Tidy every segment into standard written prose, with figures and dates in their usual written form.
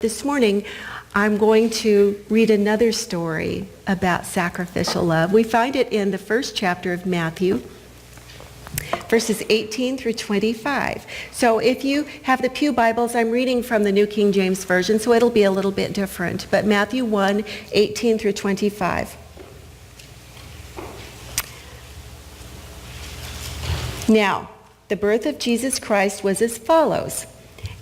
This morning, I'm going to read another story about sacrificial love. We find it in the first chapter of Matthew, verses 18 through 25. So if you have the Pew Bibles, I'm reading from the New King James Version, so it'll be a little bit different. But Matthew 1, 18 through 25. Now, the birth of Jesus Christ was as follows.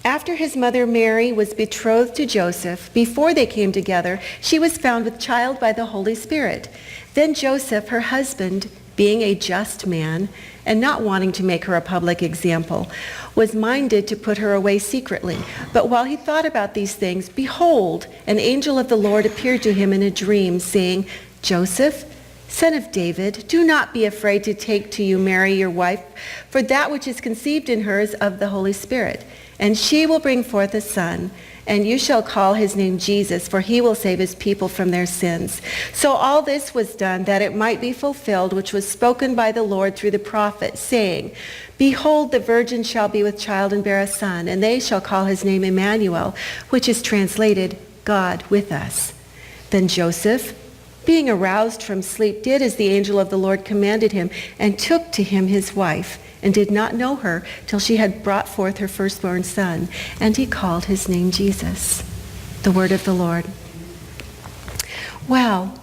After his mother Mary was betrothed to Joseph, before they came together, she was found with child by the Holy Spirit. Then Joseph, her husband, being a just man, and not wanting to make her a public example, was minded to put her away secretly. But while he thought about these things, behold, an angel of the Lord appeared to him in a dream, saying, Joseph, son of David, do not be afraid to take to you Mary your wife, for that which is conceived in her is of the Holy Spirit. And she will bring forth a son, and you shall call his name Jesus, for he will save his people from their sins. So all this was done that it might be fulfilled, which was spoken by the Lord through the prophet, saying, Behold, the virgin shall be with child and bear a son, and they shall call his name Emmanuel, which is translated, God with us. Then Joseph, being aroused from sleep, did as the angel of the Lord commanded him, and took to him his wife, and did not know her till she had brought forth her firstborn son, and he called his name Jesus. The word of the Lord. Well,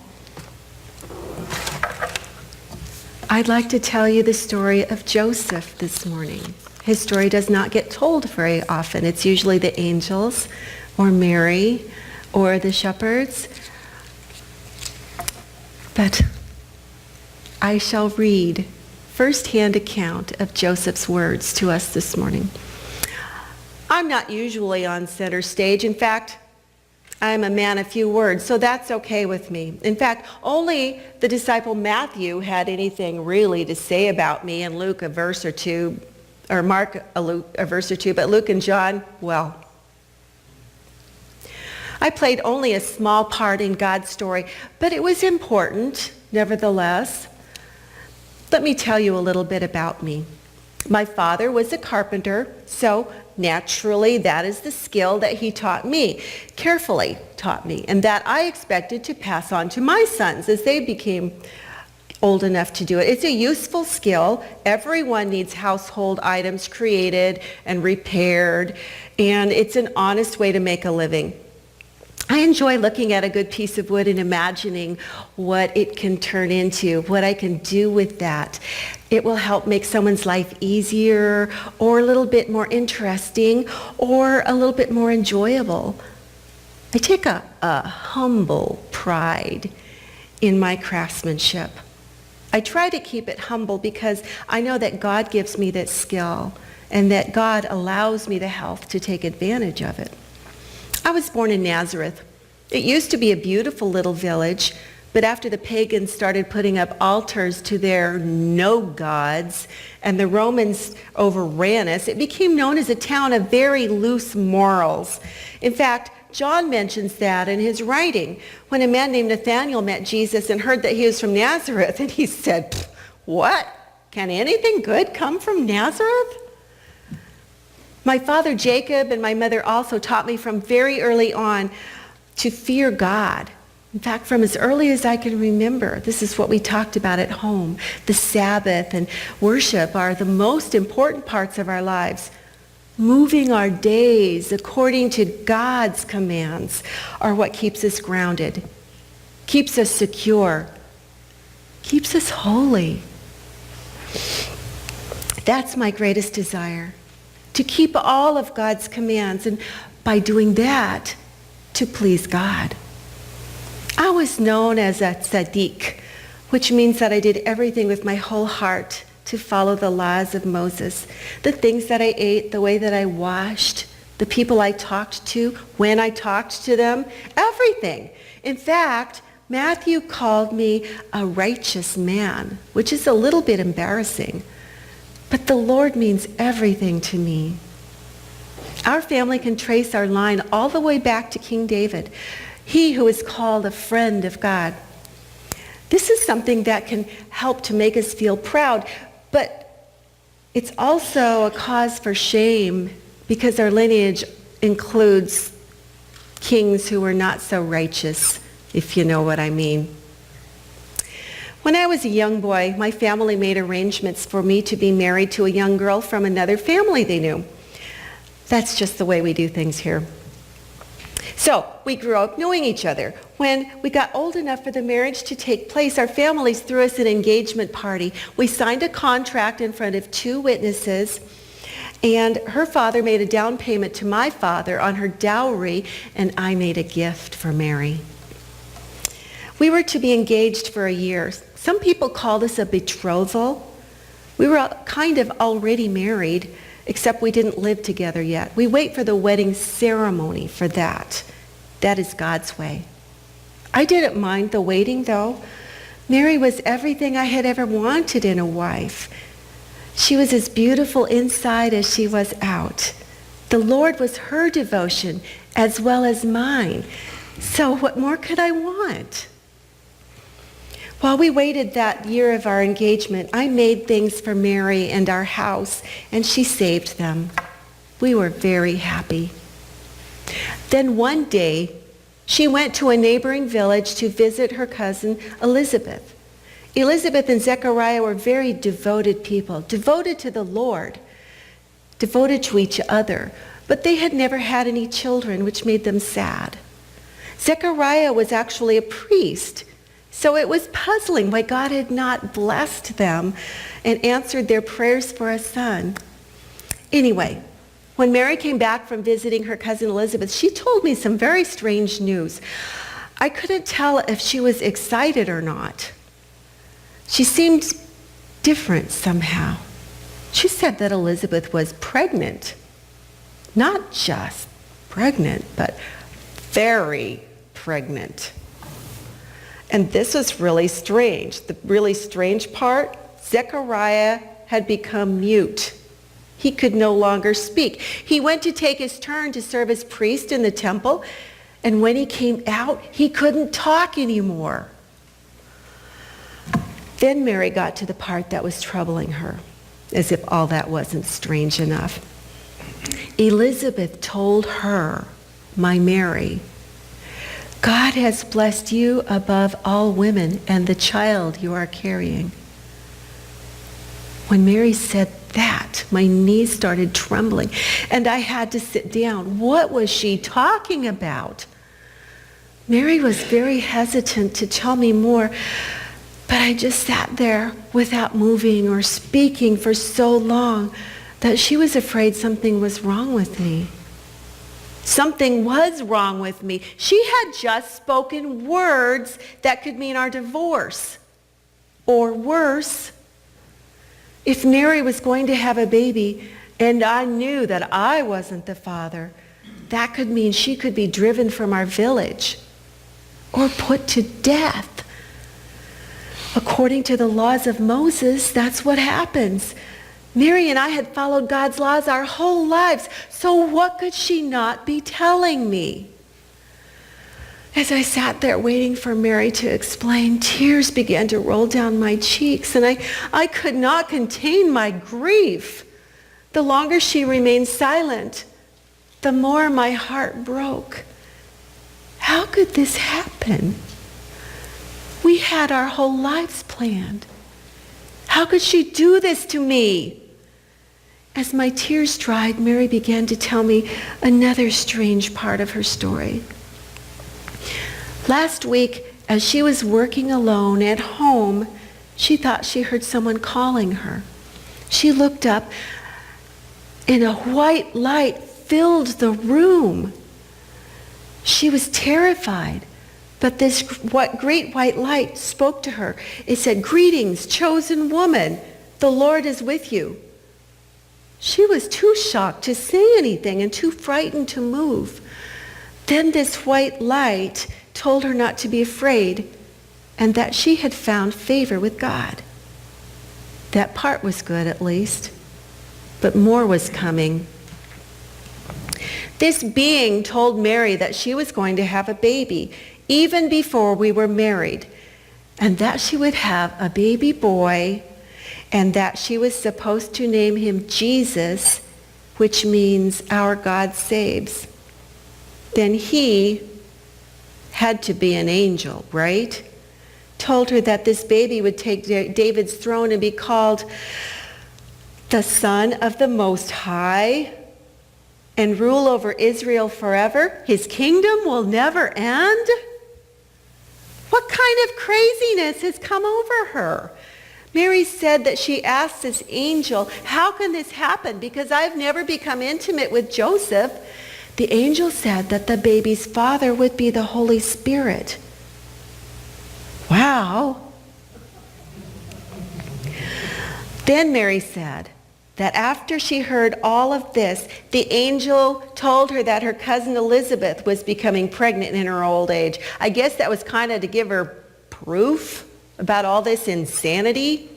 I'd like to tell you the story of Joseph this morning. His story does not get told very often. It's usually the angels, or Mary, or the shepherds. But I shall read first-hand account of Joseph's words to us this morning. I'm not usually on center stage. In fact, I'm a man of few words, so that's okay with me. In fact, only the disciple Matthew had anything really to say about me, and Luke a verse or two, or Mark a verse or two, but Luke and John, well, I played only a small part in God's story, but it was important, nevertheless. Let me tell you a little bit about me. My father was a carpenter, so naturally that is the skill that he taught me, carefully taught me, and that I expected to pass on to my sons as they became old enough to do it. It's a useful skill. Everyone needs household items created and repaired, and it's an honest way to make a living. I enjoy looking at a good piece of wood and imagining what it can turn into, what I can do with that. It will help make someone's life easier, or a little bit more interesting, or a little bit more enjoyable. I take a humble pride in my craftsmanship. I try to keep it humble because I know that God gives me that skill, and that God allows me the health to take advantage of it. I was born in Nazareth. It used to be a beautiful little village, but after the pagans started putting up altars to their no-gods and the Romans overran us, it became known as a town of very loose morals. In fact, John mentions that in his writing when a man named Nathanael met Jesus and heard that he was from Nazareth, and he said, "What? Can anything good come from Nazareth?" My father Jacob and my mother also taught me from very early on to fear God. In fact, from as early as I can remember, this is what we talked about at home. The Sabbath and worship are the most important parts of our lives. Moving our days according to God's commands are what keeps us grounded, keeps us secure, keeps us holy. That's my greatest desire. To keep all of God's commands, and by doing that, to please God. I was known as a tzaddik, which means that I did everything with my whole heart to follow the laws of Moses. The things that I ate, the way that I washed, the people I talked to, when I talked to them, everything. In fact, Matthew called me a righteous man, which is a little bit embarrassing. But the Lord means everything to me. Our family can trace our line all the way back to King David, he who is called a friend of God. This is something that can help to make us feel proud, but it's also a cause for shame because our lineage includes kings who were not so righteous, if you know what I mean. When I was a young boy, my family made arrangements for me to be married to a young girl from another family they knew. That's just the way we do things here. So we grew up knowing each other. When we got old enough for the marriage to take place, our families threw us an engagement party. We signed a contract in front of 2 witnesses, and her father made a down payment to my father on her dowry, and I made a gift for Mary. We were to be engaged for a year. Some people called us a betrothal. We were kind of already married, except we didn't live together yet. We wait for the wedding ceremony for that. That is God's way. I didn't mind the waiting, though. Mary was everything I had ever wanted in a wife. She was as beautiful inside as she was out. The Lord was her devotion as well as mine. So what more could I want? While we waited that year of our engagement, I made things for Mary and our house, and she saved them. We were very happy. Then one day, she went to a neighboring village to visit her cousin Elizabeth. Elizabeth and Zechariah were very devoted people, devoted to the Lord, devoted to each other, but they had never had any children, which made them sad. Zechariah was actually a priest, so it was puzzling why God had not blessed them and answered their prayers for a son. Anyway, when Mary came back from visiting her cousin Elizabeth, she told me some very strange news. I couldn't tell if she was excited or not. She seemed different somehow. She said that Elizabeth was pregnant. Not just pregnant, but very pregnant. And this was really strange. The really strange part, Zechariah had become mute. He could no longer speak. He went to take his turn to serve as priest in the temple, and when he came out, he couldn't talk anymore. Then Mary got to the part that was troubling her, as if all that wasn't strange enough. Elizabeth told her, my Mary, God has blessed you above all women and the child you are carrying. When Mary said that, my knees started trembling and I had to sit down. What was she talking about? Mary was very hesitant to tell me more, but I just sat there without moving or speaking for so long that she was afraid something was wrong with me. Something was wrong with me. She had just spoken words that could mean our divorce. Or worse, if Mary was going to have a baby and I knew that I wasn't the father, that could mean she could be driven from our village or put to death. According to the laws of Moses, that's what happens. Mary and I had followed God's laws our whole lives, so what could she not be telling me? As I sat there waiting for Mary to explain, tears began to roll down my cheeks, and I could not contain my grief. The longer she remained silent, the more my heart broke. How could this happen? We had our whole lives planned. How could she do this to me? As my tears dried, Mary began to tell me another strange part of her story. Last week, as she was working alone at home, she thought she heard someone calling her. She looked up, and a white light filled the room. She was terrified, but this great white light spoke to her. It said, "Greetings, chosen woman, the Lord is with you." She was too shocked to say anything and too frightened to move. Then this white light told her not to be afraid and that she had found favor with God. That part was good, at least, but more was coming. This being told Mary that she was going to have a baby even before we were married, and that she would have a baby boy, and that she was supposed to name him Jesus, which means our God saves. then he had to be an angel, right? Told her that this baby would take David's throne and be called the Son of the Most High and rule over Israel forever. His kingdom will never end. What kind of craziness has come over her? Mary said that she asked this angel, how can this happen? Because I've never become intimate with Joseph. The angel said that the baby's father would be the Holy Spirit. Wow. Then Mary said that after she heard all of this, the angel told her that her cousin Elizabeth was becoming pregnant in her old age. I guess that was kind of to give her proof about all this insanity.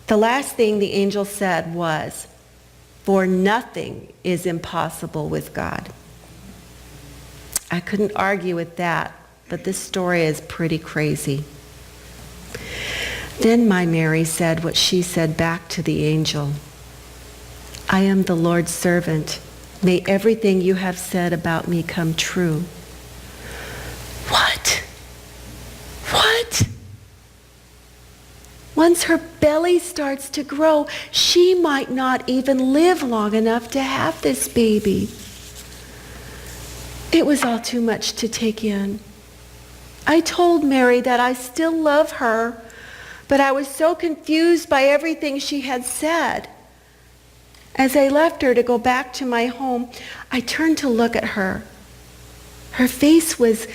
The last thing the angel said was, for nothing is impossible with God. I couldn't argue with that, but this story is pretty crazy. Then my Mary said what she said back to the angel. I am the Lord's servant. May everything you have said about me come true. What? What? Once her belly starts to grow, she might not even live long enough to have this baby. It was all too much to take in. I told Mary that I still love her, but I was so confused by everything she had said. As I left her to go back to my home, I turned to look at her. Her face was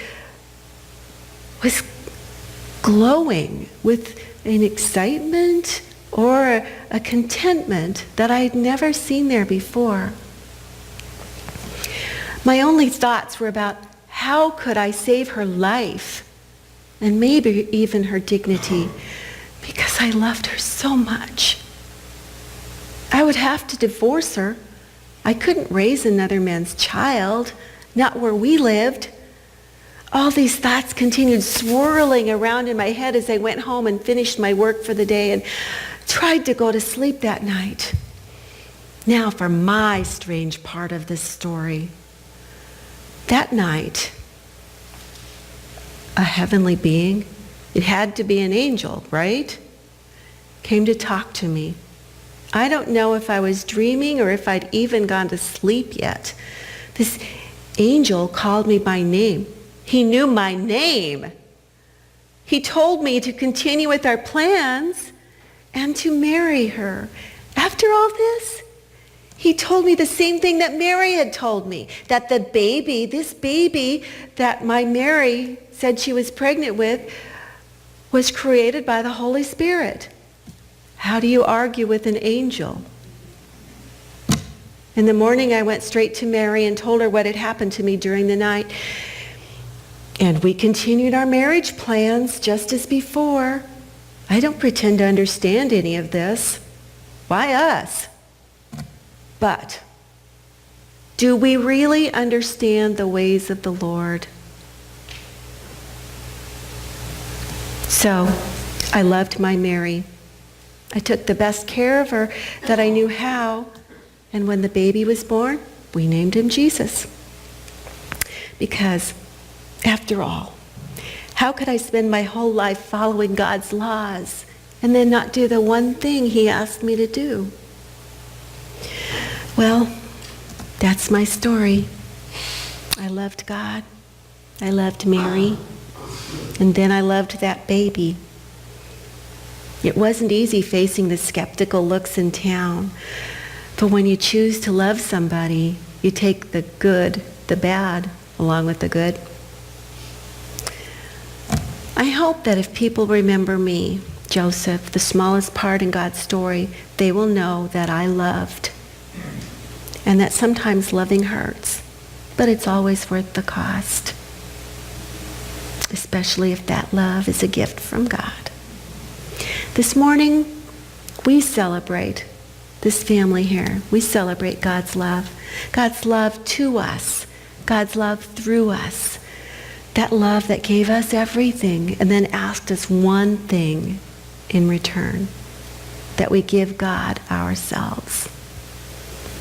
glowing with an excitement or a contentment that I had never seen there before. My only thoughts were about how could I save her life and maybe even her dignity, because I loved her so much. I would have to divorce her. I couldn't raise another man's child, not where we lived. All these thoughts continued swirling around in my head as I went home and finished my work for the day and tried to go to sleep that night. Now for my strange part of this story. That night, a heavenly being, it had to be an angel, right? Came to talk to me. I don't know if I was dreaming or if I'd even gone to sleep yet. This angel called me by name. He knew my name. He told me to continue with our plans and to marry her. After all this, he told me the same thing that Mary had told me, that the baby, this baby that my Mary said she was pregnant with, was created by the Holy Spirit. How do you argue with an angel? In the morning, I went straight to Mary and told her what had happened to me during the night. And we continued our marriage plans just as before. I don't pretend to understand any of this. Why us? But do we really understand the ways of the Lord? So I loved my Mary. I took the best care of her that I knew how. And when the baby was born, we named him Jesus. Because after all, how could I spend my whole life following God's laws and then not do the one thing he asked me to do? Well, that's my story. I loved God. I loved Mary. And then I loved that baby. It wasn't easy facing the skeptical looks in town. But when you choose to love somebody, you take the good, the bad, along with the good. I hope that if people remember me, Joseph, the smallest part in God's story, they will know that I loved. And that sometimes loving hurts, but it's always worth the cost. Especially if that love is a gift from God. This morning, we celebrate this family here. We celebrate God's love to us, God's love through us. That love that gave us everything and then asked us one thing in return, that we give God ourselves.